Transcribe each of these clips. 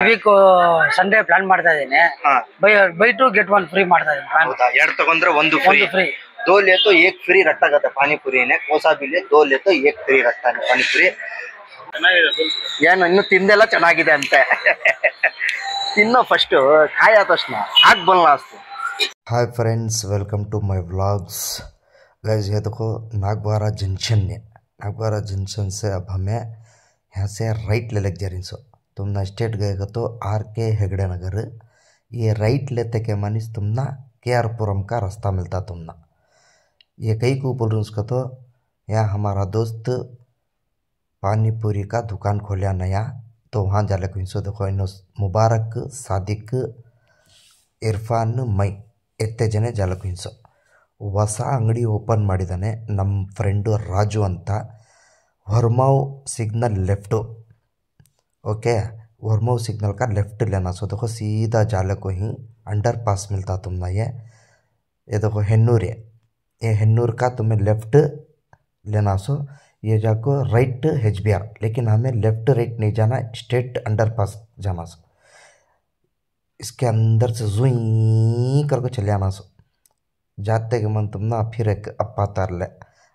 Weak Sunday plan ಮಾಡ್ತಾ ಇದ್ದೀನಿ. By two get one free ಮಾಡ್ತಾ ಇದ್ದೀನಿ. ಎರಡು ತಗೊಂಡ್ರೆ ಒಂದು ಫ್ರೀ. दो ले तो एक फ्री रखता गता पानी पूरी ने कोसा भी ले दो ले तो एक फ्री रखता है पानी पूरी. ಏನು ಇನ್ನು ತಿಂದೆಲ್ಲ ಚೆನ್ನಾಗಿದೆ ಅಂತೆ. ತಿನ್ನೋ ಫಸ್ಟ್ खाए तक्षण आग बनला अस्तु. Hi friends, welcome to my vlogs. Guys ये देखो नागबारा जंक्शन है. नागबारा जंक्शन से अब हमें यहाँ से राइट ले लग जा रही. सो तुम ना स्टेट गएगा तो RK हेगड़े नगर. ये राइट लेते के मानिस तुम ना KR पुरम का रास्ता मिलता तुम ना. ये कई को बोल रहे उसका तो यहाँ हमारा दोस्त पानी पूरी का दुकान खोलिया नया, तो वहाँ जाले को सो देखो इन्हों मुबारक सादिक इरफान मई ಎತ್ತೆ ಜನ ಜಾಲಕುಯಿನ್ಸು ಹೊಸ ಅಂಗಡಿ ಓಪನ್ ಮಾಡಿದ್ದಾನೆ ನಮ್ಮ ಫ್ರೆಂಡು ರಾಜು ಅಂತ. वर्माव सिग्नल लेफ्ट. ओके, वर्माव सिग्नल का लेफ्ट लेना. सो देखो सीधा जाले को ही अंडर पास मिलता तुमने. ये देखो हेन्नूर है. ये हेन्नूर का तुम्हें लेफ्ट लेना. सो ये जाको राइट HBR, लेकिन हमें लेफ्ट राइट नहीं जाना, स्ट्रेट अंडर पास जाना. सो इसके अंदर से जुई करके चले आना. सो जाते के मन तुम ना फिर एक अप्पा तारले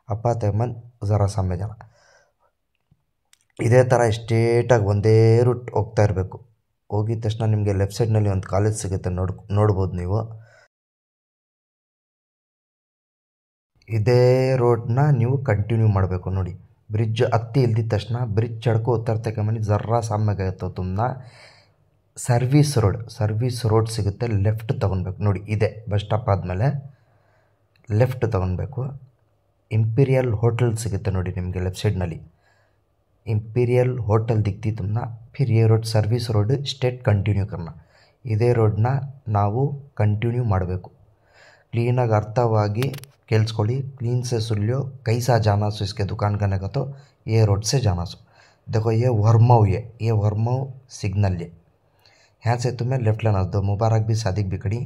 अप्पाते मन ज़रा सामने जाना. ಇದೇ ಥರ ಸ್ಟ್ರೇಟಾಗಿ ಒಂದೇ ರೂಟ್ ಹೋಗ್ತಾ ಇರಬೇಕು. ಹೋಗಿದ ತಕ್ಷಣ ನಿಮಗೆ ಲೆಫ್ಟ್ ಸೈಡ್ನಲ್ಲಿ ಒಂದು ಕಾಲೇಜ್ ಸಿಗುತ್ತೆ, ನೋಡ್ಬೋದು ನೀವು. ಇದೇ ರೋಡ್ನ ನೀವು ಕಂಟಿನ್ಯೂ ಮಾಡಬೇಕು. ನೋಡಿ ಬ್ರಿಡ್ಜ್ ಹತ್ತಿ ಇಲ್ದಿದ ತಕ್ಷಣ ಬ್ರಿಡ್ಜ್ ಚಡ್ಕೊ ಉತ್ತರ್ತಕ್ಕೆ ಮನೆ ಜರ್ರಾ ಸಾಮ್ಯಾಗ ಆಗುತ್ತೆ ತುಮ್ನ ಸರ್ವಿಸ್ ರೋಡ್ ಸಿಗುತ್ತೆ. ಲೆಫ್ಟ್ ತೊಗೊಳ್ಬೇಕು. ನೋಡಿ ಇದೆ ಬಸ್ ಸ್ಟಾಪ್ ಆದಮೇಲೆ ಲೆಫ್ಟ್ ತೊಗೊಳ್ಬೇಕು. ಇಂಪೀರಿಯಲ್ ಹೋಟೆಲ್ ಸಿಗುತ್ತೆ ನೋಡಿ ನಿಮಗೆ ಲೆಫ್ಟ್ ಸೈಡ್ನಲ್ಲಿ. इंपीरियल होटल दिखती तुमना. फिर ये road service road straight continue करना. इदे रोडना ನಾವು कंटिन्यू ಮಾಡಬೇಕು. क्लीनाಗಿ ಅರ್ಥವಾಗಿ ಕೇಳಿಸ್ಕೊಳ್ಳಿ. क्लीन से सुन लो कैसा जाना सो इसके दुकान करने का. तो ये रोड से जाना. सो देखो ये वर्माव है, ये वर्माव सिग्नल है. यहाँ से तुम्हें लेफ्ट लेना. दो मुबारक भी सादिक भी खड़ी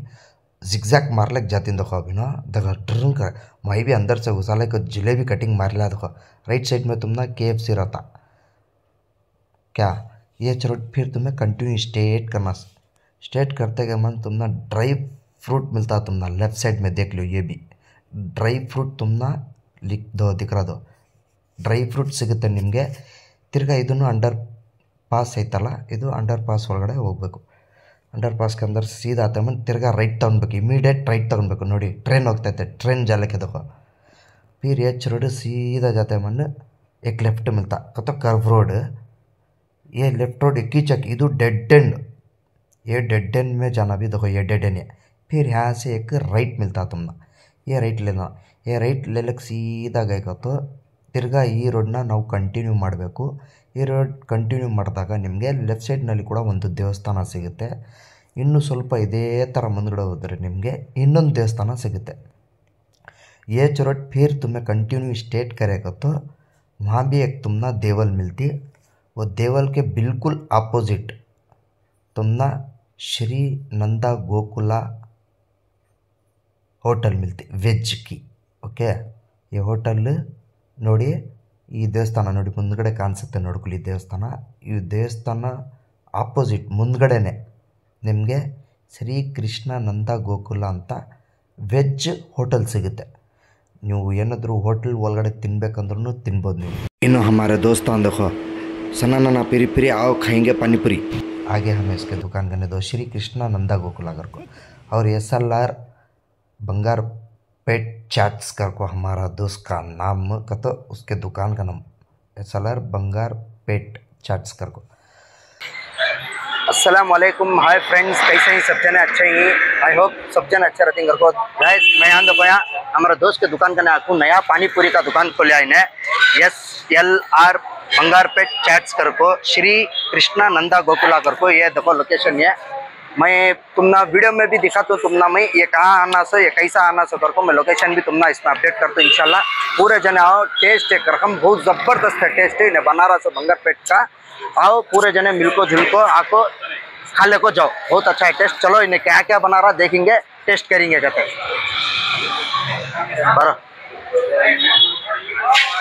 जिगजैग मार लग जाती. देखो अभी ना देखो ट्रन कर मैं भी अंदर से घुसाले को जलेबी कटिंग मार लिया. देखो राइट साइड में तुम ना KFC रहता क्या. ये रोड फिर तुम्हें कंटिन्यू स्ट्रेट करना. स्ट्रेट करते के मन तुम ना ड्राई फ्रूट मिलता तुम ना लेफ्ट साइड में देख लो. ये भी ड्राई फ्रूट तुम ना लिख दो दिख रहा दो ड्राई फ्रूट ಸಿಗುತ್ತೆ ನಿಮಗೆ. ತಿರ್ಗಾ ಇದನ್ನು ಅಂಡರ್ ಪಾಸ್ ಐತಲ್ಲ, ಇದು ಅಂಡರ್ ಪಾಸ್ ಒಳಗಡೆ ಹೋಗಬೇಕು. अंडर पास के अंदर सीधा आता है मन तिर्गा राइट तगनಬೇಕು. इमीडिएट राइट तगनಬೇಕು. ನೋಡಿ ट्रेन होता है, ट्रेन जाले के देखो. फिर ये रोड सीधा जाता है मन एक लेफ्ट मिलता तो कर्व रोड. ये लेफ्ट रोड कीचक इधर डेड एंड. ये डेड एंड में जाना भी देखो ये डेड एंड है. फिर यहाँ से एक राइट मिलता तुमना. ये राइट लेना. ये राइट लेलक सीधा गएगा तो ತಿರ್ಗಾ ಈ ರೋಡ್ನ ನಾವು ಕಂಟಿನ್ಯೂ ಮಾಡಬೇಕು. ಈ ರೋಡ್ ಕಂಟಿನ್ಯೂ ಮಾಡಿದಾಗ ನಿಮಗೆ ಲೆಫ್ಟ್ ಸೈಡ್ನಲ್ಲಿ ಕೂಡ ಒಂದು ದೇವಸ್ಥಾನ ಸಿಗುತ್ತೆ. ಇನ್ನು ಸ್ವಲ್ಪ ಇದೇ ಥರ ಮುಂದ್ಗಡೆ ಹೋದರೆ ನಿಮಗೆ ಇನ್ನೊಂದು ದೇವಸ್ಥಾನ ಸಿಗುತ್ತೆ. ये रोड फिर तुम्हें कंटिन्यू स्ट्रेट करेगा तो वहाँ भी एक तुमना देवल मिलती. वो देवल के बिल्कुल अपोजिट तुमना श्री नंदा गोकुला होटल मिलती वेज की. ओके, ये होटल ನೋಡಿ ಈ ದೇವಸ್ಥಾನ ನೋಡಿ ಮುಂದ್ಗಡೆ ಕಾಣಿಸುತ್ತೆ ನೋಡ್ಕೊಳ್ಳಿ. ದೇವಸ್ಥಾನ ಈ ದೇವಸ್ಥಾನ ಆಪೋಸಿಟ್ ಮುಂದ್ಗಡೆನೆ ನಿಮಗೆ ಶ್ರೀ ಕೃಷ್ಣ ನಂದ ಗೋಕುಲ ಅಂತ ವೆಜ್ ಹೋಟೆಲ್ ಸಿಗುತ್ತೆ. ನೀವು ಏನಾದರೂ ಹೋಟೆಲ್ ಒಳಗಡೆ ತಿನ್ಬೇಕಂದ್ರೂ ತಿನ್ಬೋದು ನೀವು. ಇನ್ನು हमारे दोस्तों देखो सनाना पिरी पिरी आओ खाएंगे पानी पूरी. आगे हमें इसके दुकान करने दो श्री कृष्णा नंदा गोकुला घर को. और SLR बंगार पेट चैट्स कर को हमारा दोस्त का नाम का तो उसके दुकान का नाम SLR बंगार पेट चैट्स कर को. अस्सलाम वालेकुम. हाय फ्रेंड्स, कैसे हैं सब जने? अच्छे ही. आई होप सब जने अच्छे रहते हैं. घर को गाइस मैं यहाँ देखो यहाँ हमारा दोस्त के दुकान का आपको नया पानी पूरी का दुकान खोला इन्हें. SLR बंगार पेट चैट्स कर को श्री कृष्णा नंदा गोकुला कर को. ये देखो लोकेशन है. मैं तुमना वीडियो में भी दिखा तो तुमना मैं ये कहाँ आना से ये कैसा आना से कर को मैं लोकेशन भी तुमना इसमें अपडेट करता हूँ इंशाल्लाह. पूरे जने आओ, टेस्ट एक रकम बहुत ज़बरदस्त है टेस्ट है. बनारस बंगार पेट का आओ पूरे जने मिलको जुलको आको खा ले को जाओ. बहुत अच्छा है टेस्ट. चलो इन्हें क्या क्या बना रहा देखेंगे, टेस्ट करेंगे जाते. बरो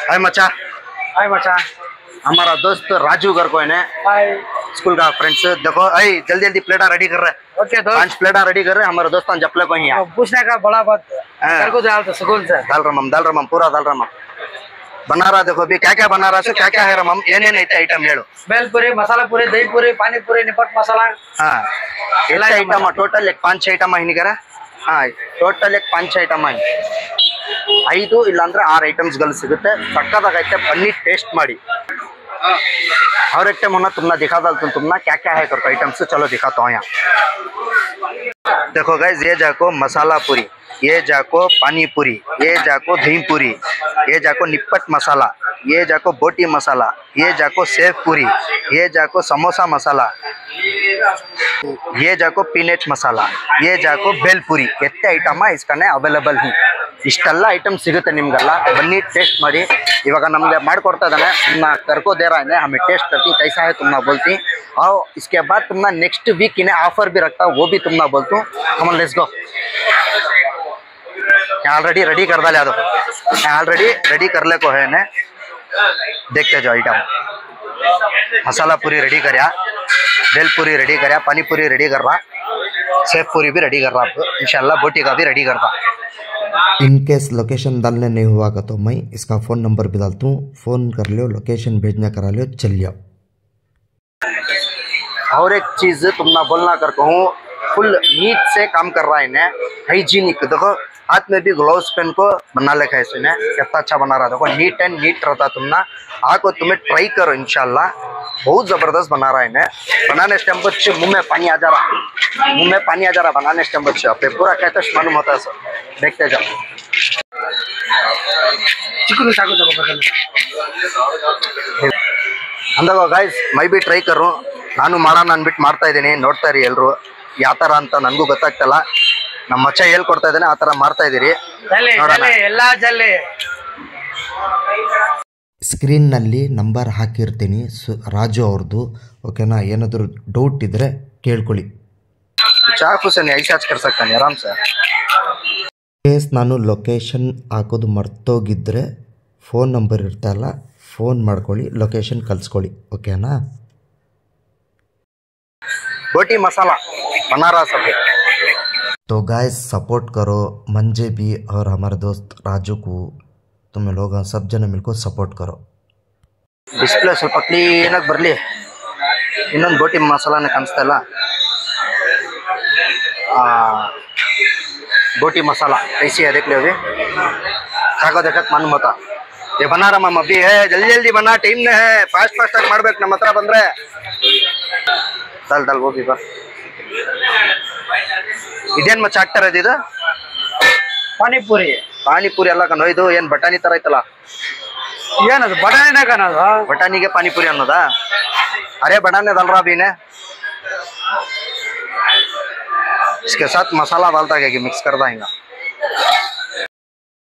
हाय मचा. हमारा दोस्त राजू घर को है हाय स्कूल का फ्रेंड्स देखो ऐ जल्दी जल्दी प्लेटा रेडी कर रहे ओके दोस्त 5 प्लेटा रेडी कर रहे हमारे दोस्त जपले को ही है पूछने का बड़ा बात कर को डाल तो सुकून से दाल रमम पूरा दाल रमम बना रहा देखो अभी क्या बना रहा क्या क्या है रमम ಏನೇನ್ ಐತೆ ಐಟಮ್ ಹೇಳು बेलपुरी मसाला पूरी दही पूरी पानी पूरी निपट मसाला ಹಾ ಎಲ್ಲ ಐಟಮ್ ಟೋಟಲ್ 5 ಐಟಮ್ ಹಿನಿಗರ ಹಾ ಟೋಟಲ್ 5 ಐಟಮ್ ಆಗಿ 5 ಇಲ್ಲ ಅಂದ್ರೆ 6 ಐಟಮ್ಸ್ ಗಳು ಸಿಗುತ್ತೆ ಸಕ್ಕದಾಗೈತೆ ಬನ್ನಿ ಟೇಸ್ಟ್ ಮಾಡಿ और एक टाइम होना तुमने दिखा था तुमने क्या क्या है करके आइटम्स चलो दिखाता हूँ यहाँ देखो गाइस ये जाको मसाला पूरी ये जाको पानी पूरी ये जाको दही पूरी ये जाको निप्पट मसाला ये जाको बोटी मसाला ये जाको सेव पूरी ये जाको समोसा मसाला ये जाको पीनट मसाला ये जाको बेल पूरी ಎತ್ತೆ ಐಟಮ್ ಇಸ್ಕನೆ ಅವೈಲೇಬಲ್ ही ಇಷ್ಟೆಲ್ಲ ಐಟಮ್ ಸಿಗುತ್ತೆ ನಿಮ್ಗೆಲ್ಲ ಬನ್ನಿ ಟೇಸ್ಟ್ ಮಾಡಿ ಇವಾಗ ನಮಗೆ ಮಾಡ್ಕೊಡ್ತಾ ಇದ್ದಾನೆ तुमना करको दे रहा है हमें टेस्ट करती कैसा है तुमना बोलती और इसके बाद तुमना नेक्स्ट वीक इन्हें ऑफर भी रखता वो भी तुमना बोलतू come on let's go already ready कर डाले ऑलरेडी रेडी कर ले को है ने देखते जाओ आइटम मसाला पूरी रेडी करया बेल पूरी रेडी करया पानी पूरी रेडी कर रहा सेव पूरी भी रेडी कर रहा इंशाल्लाह बोटी का भी रेडी कर रहा इन केस लोकेशन डालने नहीं हुआ तो मैं इसका फ़ोन नंबर भी डालता हूँ, फ़ोन कर लो, लोकेशन भेजना करा लो, चल जाओ। और एक चीज़ तुमना बोलना कर कहूँ फुल नीट से काम कर रहा है इन्हें हाइजीनिक देखो हाथ में भी ग्लोव्स पहन को बना लेखा है इसने कितना अच्छा बना रहा देखो नीट एंड नीट रहता तुमना आको तुम्हें ट्राई करो इंशाल्लाह बहुत ज़बरदस्त बना रहा है इन्हें बनाने टाइम बच्चे मुँह में पानी आ जा रहा बनाने टाइम बच्चे अपने पूरा कहते मालूम होता है सर देखते जाओ चिकन सागो तको ಅಂದಾಗ ಗಾಯ್ಸ್ ಮೈ ಬಿ ಟ್ರೈ ಕರು ನಾನು ಮಾಡೋಣ ಅಂದ್ಬಿಟ್ಟು ಮಾಡ್ತಾ ಇದ್ದೀನಿ ನೋಡ್ತಾ ಇರಿ ಎಲ್ಲರೂ ಯಾವ ಥರ ಅಂತ ನನಗೂ ಗೊತ್ತಾಗ್ತಲ್ಲ ನಮ್ಮ ಮಚ್ಚ ಹೇಳ್ಕೊಡ್ತಾ ಇದ್ದಾನೆ ಆ ಥರ ಮಾಡ್ತಾ ಇದ್ದೀರಿ ಎಲ್ಲ ಜಲ್ಲೆ ಸ್ಕ್ರೀನ್ನಲ್ಲಿ ನಂಬರ್ ಹಾಕಿರ್ತೀನಿ ರಾಜು ಅವ್ರದ್ದು ಓಕೆನಾ ಏನಾದರೂ ಡೌಟ್ ಇದ್ದರೆ ಕೇಳ್ಕೊಳ್ಳಿ ಚಾಕು ಸರ್ ಐಸಾಚ್ ಕರ್ಸಕ್ತಾನೆ ಆರಾಮ್ ಸರ್ ಕೇಸ್ ನಾನು ಲೊಕೇಶನ್ ಹಾಕೋದು ಮರ್ತೋಗಿದ್ದರೆ ಫೋನ್ ನಂಬರ್ ಇರ್ತಲ್ಲ फ़ोन ಮಾಡ್ಕೊಳ್ಳಿ ಲೊಕೇಶನ್ ಕಳಿಸ್ಕೊಳ್ಳಿ ಓಕೆನಾ बोटी मसाला बना रहा सब तो गाइस सपोर्ट करो मंजे भी और हमारे दोस्त राजू को तुम लोग सब जन मिलकर सपोर्ट करो ಡಿಸ್ಪ್ಲೇ ಸ್ವಲ್ಪ ಕ್ಲೀನಾಗಿ ಬರಲಿ ಇನ್ನೊಂದು ಬೋಟಿ ಮಸಾಲಾನೇ ಕಾಣಿಸ್ತಾ ಇಲ್ಲ बोटी मसाला कैसी है देख लो अभी खाको देखत मन मत ये बना रहा मम अभी है जल्दी जल्दी बना टाइम ने है फास्ट आಗಿ ಮಾಡ್ಬೇಕು ನಮ್ಮ ಹತ್ರ ಬಂದ್ರೆ दाल वो भी बा ಇದೇನ್ ಮಚ್ಚ ಹಾಕ್ತಾರೆ ಇದು ಪಾನಿಪುರಿ ಎಲ್ಲ ಕಣೋ ಇದು ಏನ್ ಬಟಾಣಿ ತರ ಐತಲ್ಲ ಏನದು ಬಟಾಣಿನ ಕಣದು ಬಟಾಣಿಗೆ ಪಾನಿಪುರಿ ಅನ್ನೋದಾ अरे बनाने डाल रहा अभी ने इसके साथ मसाला डालता क्या कि मिक्स कर देंगे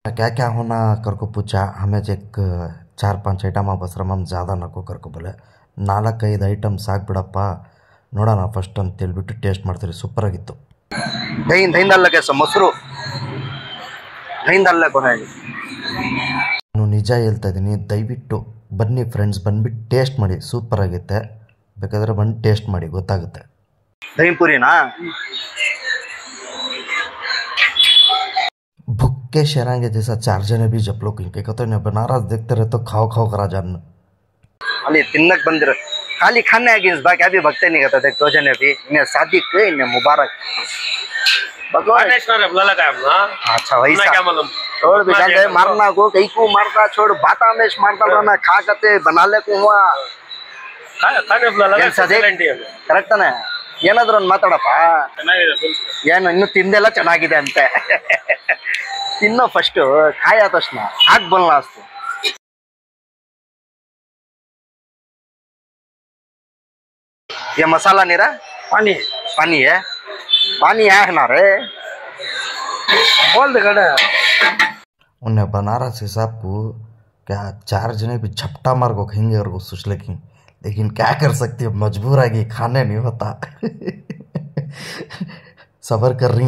क्या क्या होना करको पूछा हमें एक 4-5 ಐಟಮ್ ಬಸ್ ರಮಮ್ ज़्यादा ನಕೋ ಕರ್ಕೊ ಬಲೆ 4-5 ಐಟಮ್ ಸಾಕು ಬಿಡಪ್ಪ ನೋಡೋಣ ಫಸ್ಟ್ ಅಂತ ಹೇಳ್ಬಿಟ್ಟು ಟೇಸ್ಟ್ ಮಾಡ್ತೀರಿ ಸೂಪರ್ ಆಗಿತ್ತು ದೈಂದಲ್ಲಕ್ಕೆ ಮೊಸರು ದೈಂದಲ್ಲಕ್ಕೆ ನಾನು ನಿಜ ಹೇಳ್ತಾ ಇದ್ದೀನಿ ದಯವಿಟ್ಟು ಬನ್ನಿ ಫ್ರೆಂಡ್ಸ್ ಬಂದ್ಬಿಟ್ಟು ಟೇಸ್ಟ್ ಮಾಡಿ ಸೂಪರ್ ಆಗುತ್ತೆ ಬೇಕಾದರೆ ಬಂದು ಟೇಸ್ಟ್ ಮಾಡಿ ಗೊತ್ತಾಗುತ್ತೆ दही पूरी ना भुक्के शेरांगे जैसा 4 जने भी जप लोग इनके कहते हैं बनारस देखते रहे तो खाओ करा जान अली तिन्नक बंदिर खाली खाने आगे इस बार क्या भी भगते नहीं करते देख 2 जने भी इन्हें शादी के इन्हें मुबारक भगवान अच्छा वही छोड़ भी जाते मारना को कहीं को मारता छोड़ बाता में मारता रहना खा करते बना ले को हुआ ಕರೆಕ್ಟ್ ತಾನೆ ಏನಾದರೂ ಒಂದು ಮಾತಾಡಪ್ಪ ಏನು ಇನ್ನೂ ತಿಂದೆಲ್ಲ ಚೆನ್ನಾಗಿದೆ ಅಂತೆ ತಿನ್ನೋ ಫಸ್ಟು ಖಾಯ ತಕ್ಷಣ ಹಾಕ್ ಬಲ್ಲ ಅಷ್ಟು ये मसाला नहीं रहा पानी है पानी है ना रे बोल दे गड़ा उन्हें बनारस हिसाब को क्या 4 जने भी झपटा मार को खाएंगे और वो सोच लेकिन क्या कर सकती है मजबूर आगे खाने नहीं होता सबर कर रही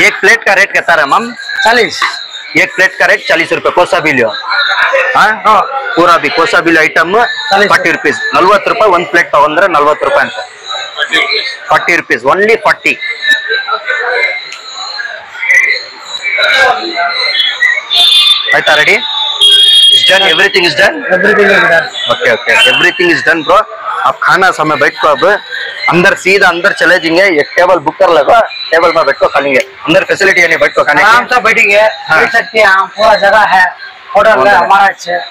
एक प्लेट का रेट कहता रहा मम 40 एक प्लेट का रेट 40 रुपये कोसा भी लियो हाँ पूरा भी कोसा भी ಐಟಮ್ 40 रुपीಸ್ 40 ರೂಪಾಯಿ ಒಂದು ಪ್ಲೇಟ್ ತಗೊಂಡ್ರೆ 40 ರೂಪಾಯಿ ಅಂತ 40 रुपीस ओनली 40 आयता ready is done everything is done okay okay everything is done bro अब खाना समय बैठ को अब अंदर सीधा अंदर चले जाएंगे एक टेबल बुक कर लेगा टेबल में बैठ को खा लेंगे अंदर फैसिलिटी है नहीं बैठ को खाने आराम से बैठेंगे बैठ सकते हैं पूरा जगह है होटल है हमारा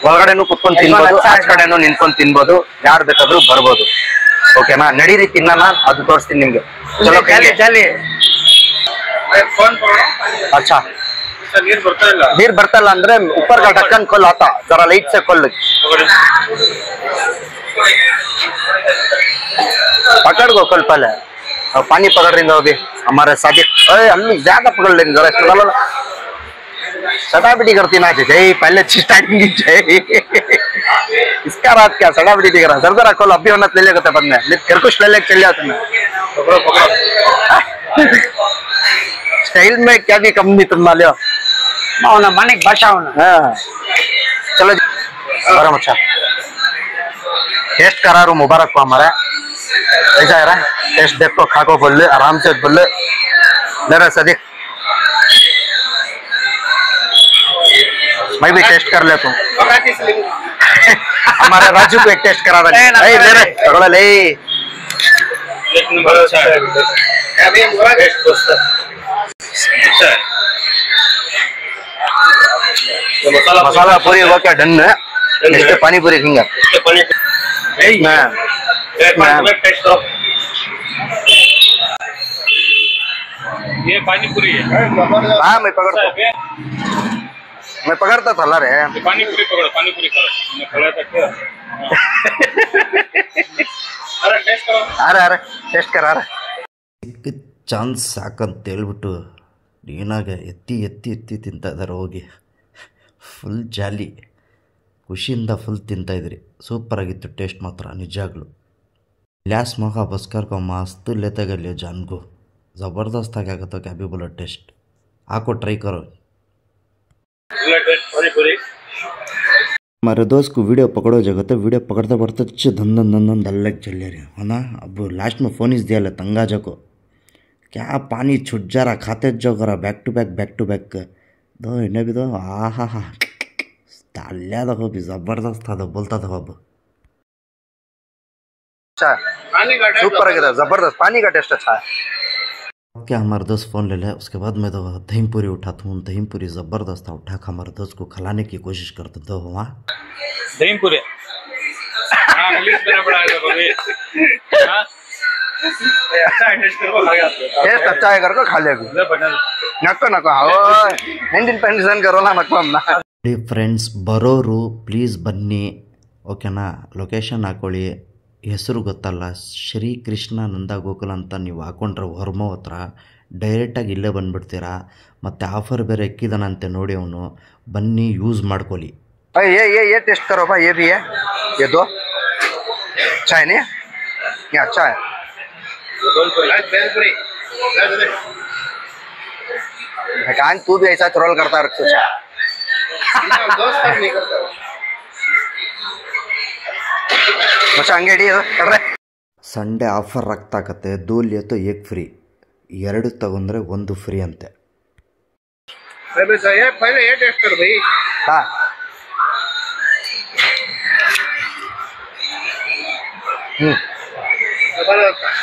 ಒಳಗಡೆನೂ ಕುತ್ಕೊಂಡು ತಿನ್ಬೋದು ಆಚ ಕಡೆನೂ ನಿಂತ್ಕೊಂಡು ತಿನ್ಬೋದು ಯಾರು ಬೇಕಾದ್ರೂ ಬರ್ಬೋದು ಓಕೆನಾ ನಡೀರಿ ತಿನ್ನೋಣ ಅದು ತೋರಿಸ್ತೀನಿ ನಿಮ್ಗೆ ಚಲೋ चलिए अच्छा ನೀರ್ ಬರ್ತಾ ಇಲ್ಲ ಅಂದ್ರೆ ऊपर का ढक्कन खोल आता जरा लाइट से खोल पकड़ को खोल पहले पानी पकड़ रही हो अभी हमारे साथी अम्मी ज्यादा पकड़ लेंगे जरा सटाबिटी करती ना जय पहले स्टार्टिंग की जय इसका रात क्या सटाबिटी कर रहा जरा खोल अभी होना ले लेते बाद में घर कुछ ले लेके चल जाते मैं स्टाइल में क्या भी कम नहीं तुम ना लियो होना मन एक भाषा होना हाँ चलो बड़ा अच्छा टेस्ट करा रू मुबारक को हमारा ऐसा है रहा टेस्ट देखो खाको बोल आराम से बोल मेरा सदीक मैं भी टेस्ट कर लेता हूँ हमारे राजू को एक टेस्ट करा रहा ले मसाला पूरी हुआ क्या डन है इसके पानी पूरी खिंगा ये पानी पूरी है हाँ मैं पकड़ता था रे पानी पूरी पकड़ो पानी पूरी करो मैं खड़ा था क्या अरे टेस्ट करो अरे टेस्ट करा रहा ಸಿಕ್ಕ ಚಾನ್ಸ್ ಸಾಕಂತ ಹೇಳ್ಬಿಟ್ಟು ಏನಾಗ ಎತ್ತಿ ಎತ್ತಿ ಎತ್ತಿ ತಿಂತಾ ಇದ್ದಾರೆ ಹೋಗಿ ಫುಲ್ ಜಾಲಿ ಖುಷಿಯಿಂದ ಫುಲ್ ತಿಂತಾಯಿದ್ರಿ ಸೂಪರಾಗಿತ್ತು ಟೇಸ್ಟ್ ಮಾತ್ರ ನಿಜಾಗ್ಲು ಲ್ಯಾಸ್ ಮಗ ಬಸ್ಕರ್ को मस्त लेते गए लियो जान को ज़बरदस्त था क्या कहते क्या भी बोला टेस्ट आपको ट्राई करो पानी पूरी हमारे दोस्त को वीडियो पकड़ो जगह तो वीडियो पकड़ते पकड़ते धन धन धन धन दल लग चल रहे है ना अब लास्ट में फ़ोन इस दिया ले तंगा जको क्या पानी छुट जा रहा खाते जो करा बैक टू बैक दो इन्हें भी दो आहा हा ताल्या देखो भी ज़बरदस्त था तो बोलता था अब अच्छा सुपर है जबरदस्त पानी का टेस्ट अच्छा है क्या हमारे दोस्त फ़ोन ले ले उसके बाद मैं तो दही पूरी उठाता हूँ दही पूरी ज़बरदस्त था उठा कर हमारे दोस्त को खिलाने की कोशिश करते थे वहाँ दही पूरी इंग्लिश में बड़ा है भाई अच्छा टेस्ट करो खा गया टेस्ट अच्छा है करके खा लेगी नको नको हाँ 19% करो ना नको हम ना ಫ್ರೆಂಡ್ಸ್ ಬರೋರು ಪ್ಲೀಸ್ ಬನ್ನಿ ಓಕೆನಾ ಲೊಕೇಶನ್ ಹಾಕೊಳ್ಳಿ ಹೆಸರು ಗೊತ್ತಲ್ಲ ಶ್ರೀಕೃಷ್ಣ ನಂದ ಗೋಕುಲ ಅಂತ ನೀವು ಹಾಕೊಂಡ್ರೆ ಹೊರಮೋ ಹತ್ರ ಡೈರೆಕ್ಟಾಗಿ ಇಲ್ಲೇ ಬಂದುಬಿಡ್ತೀರಾ ಮತ್ತು ಆಫರ್ ಬೇರೆ ಎಕ್ಕಿದಾನಂತೆ ನೋಡಿ ಅವನು ಬನ್ನಿ ಯೂಸ್ ಮಾಡ್ಕೊಳ್ಳಿ ये टेस्ट करो भाई ये भी है ये दो अच्छा है नहीं ये अच्छा है कान तू भी ऐसा ट्रोल करता रख सोचा अच्छा अंगेडी कर रहे ಸಂಡೇ ಆಫರ್ ಆಗ್ತಾಕತ್ತೆ ದೂಲ್ ಎತ್ತು ಏಕ್ ಫ್ರೀ ಎರಡು ತಗೊಂಡ್ರೆ ಒಂದು ಫ್ರೀ ಅಂತೆ पहले ये टेस्ट कर भाई हाँ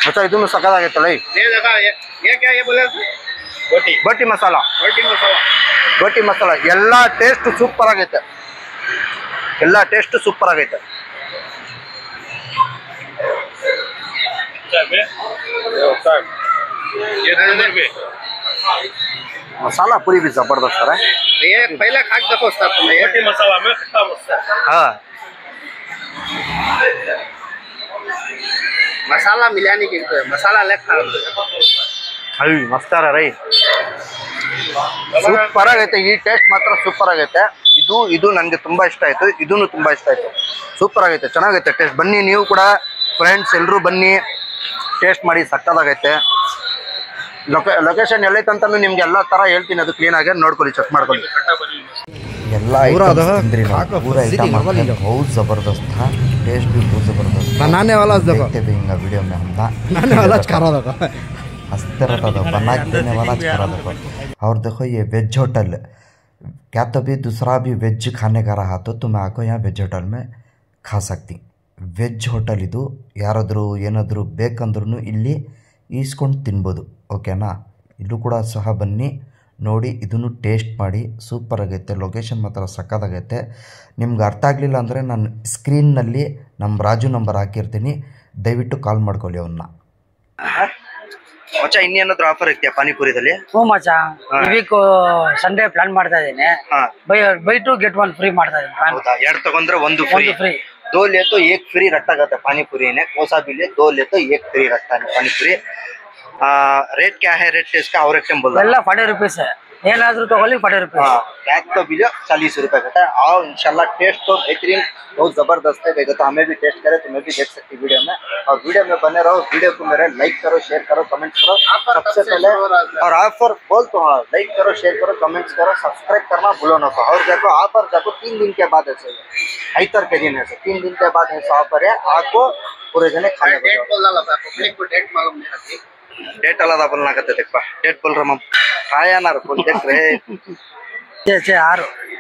अच्छा ಇದನ್ನು ಸಕ್ಕದಾಗೈತಲ್ಲ ये देखा ये क्या ये बोले बोटी ಗೋಟಿ ಮಸಾಲ बोटी मसाला ಗೋಟಿ ಮಸಾಲ ಎಲ್ಲ ಟೇಸ್ಟ್ ಸೂಪರ್ ಆಗೈತೆ ಎಲ್ಲ ಟೇಸ್ಟ್ ಸೂಪರ್ ಆಗೈತೆ मसाला पूरी भी जबरदस्त है ये पहले खा के देखो उसका बोटी मसाला में खट्टा मसाला हाँ मसाला मिलाने की मसाला अलग खा ಅಯ್ಯ ಮಸ್ತಾರ ರೈ ಸೂಪರ್ ಆಗೈತೆ ಈ ಟೇಸ್ಟ್ ಮಾತ್ರ ಸೂಪರ್ ಆಗೈತೆ ಇದು ನನಗೆ ತುಂಬಾ ಇಷ್ಟ ಆಯ್ತು ಇದೂನು ತುಂಬಾ ಇಷ್ಟ ಆಯ್ತು ಸೂಪರ್ ಆಗೈತೆ ಚೆನ್ನಾಗೈತೆ ಟೇಸ್ಟ್ ಬನ್ನಿ ನೀವು ಕೂಡ ಫ್ರೆಂಡ್ಸ್ ಎಲ್ಲರೂ ಬನ್ನಿ ಟೇಸ್ಟ್ ಮಾಡಿ ಸಕ್ಕತ್ತಾಗೈತೆ ಲೊಕೇಶನ್ ಎಲ್ಲೈತೆ ಅಂತಾನು ನಿಮ್ಗೆ ಎಲ್ಲ ತರ ಹೇಳ್ತೀನಿ, ಅದು ಕ್ಲೀನ್ ಆಗಿ ನೋಡ್ಕೊಳ್ಳಿ, ಚೆಕ್ ಮಾಡ್ಕೊಳ್ಳಿ. ಎಲ್ಲ पूरा आइटम बहुत ज़बरदस्त था, टेस्ट भी बहुत ज़बरदस्त था। देखते भी हिंगा वीडियो में हम हंसते रहता था, बना के देने वाला करा था। और देखो ये वेज होटल, क्या तो भी दूसरा भी वेज खाने का रहा तो तुम आको यहाँ वेज होटल में खा सकती। ವೆಜ್ ಹೋಟೆಲ್ ಇದು, ಯಾರಾದರೂ ಏನಾದರೂ ಬೇಕಂದ್ರೂ ಇಲ್ಲಿ ಈಸ್ಕೊಂಡು ತಿನ್ಬೋದು, ಓಕೆನಾ? ಇಲ್ಲೂ ಕೂಡ ಸಹ ಬನ್ನಿ ನೋಡಿ, ಇದನ್ನು ಟೇಸ್ಟ್ ಮಾಡಿ, ಸೂಪರ್ ಆಗೈತೆ. ಲೊಕೇಶನ್ ಮಾತ್ರ ಸಕ್ಕತ್ತಾಗೈತೆ. ನಿಮ್ಗೆ ಅರ್ಥ ಆಗಲಿಲ್ಲ ಅಂದರೆ ನಾನು ಸ್ಕ್ರೀನ್ನಲ್ಲಿ ನಮ್ಮ ರಾಜು ನಂಬರ್ ಹಾಕಿರ್ತೀನಿ, ದಯವಿಟ್ಟು ಕಾಲ್ ಮಾಡ್ಕೊಳ್ಳಿ ಅವನ್ನ. ಮಚ್ಚ ಇನ್ನೇನಾದ್ರೂ ಆಫರ್ ಐತಿಯಾ ಪಾನಿಪುರಿದಲ್ಲಿ? ಹ್ಞೂ ಮಚ್ಚ, ಈ ವೀಕ್ ಸಂಡೇ ಪ್ಲಾನ್ ಮಾಡ್ತಾ ಇದ್ದೀನಿ. ಬೈ 2 get 1 ಫ್ರೀ ಮಾಡ್ತಾ ಇದ್ದೀನಿ. ಎರಡು ತಗೊಂಡ್ರೆ ಒಂದು ಫ್ರೀ. 2 ले तो 1 फ्री रखता है पानीपुरी ने, कोसा भी ले 2 ले तो 1 फ्री रखता है पानीपुरी। रेट क्या है? रेट इसका और एक टाइम बोल ಎಲ್ಲ 40 रुपीस है, ಏನಾದರೂ ತಗೊಳ್ಳಿ 40 रुपीस। बैग तो भी 40 रुपए का है। आओ इंशाल्लाह, टेस्ट तो बेहतरीन, बहुत जबरदस्त है। तो हमें भी टेस्ट करे, तुम्हें भी देख सकती वीडियो में, और वीडियो में बने रहो। वीडियो को मेरे लाइक करो, शेयर करो, कमेंट्स करो सबसे पहले। और ऑफर बोल तो हाँ, लाइक करो, शेयर करो, कमेंट्स करो, सब्सक्राइब करना भूलो ना। और देखो ऑफर देखो 3 दिन के बाद ऐसे आइतर के दिन ऐसे 3 दिन के बाद ऐसा ऑफर है, आपको पूरे जने खाने को। डेट अलग बोलना करते, देख पा डेट बोल रहा मम आया ना बोल देख रहे।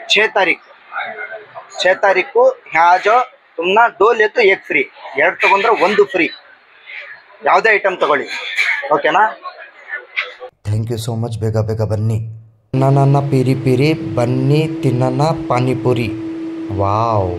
6 तारीख को यहाँ जो तुम ना 2 ले तो 1 फ्री, 2 तಗೊಂಡ್ರೆ 1 ಫ್ರೀ, ಯಾವುದೇ ಐಟಮ್ ತಗೊಳ್ಳಿ, ಓಕೆನಾ? Thank you so much. ಬೇಗ ಬೇಗ ಬನ್ನಿ, ನನ್ನ ಪಿರಿ ಪಿರಿ ಬನ್ನಿ ತಿನ್ನೋಣ ಪಾನಿಪುರಿ. ವಾವ್.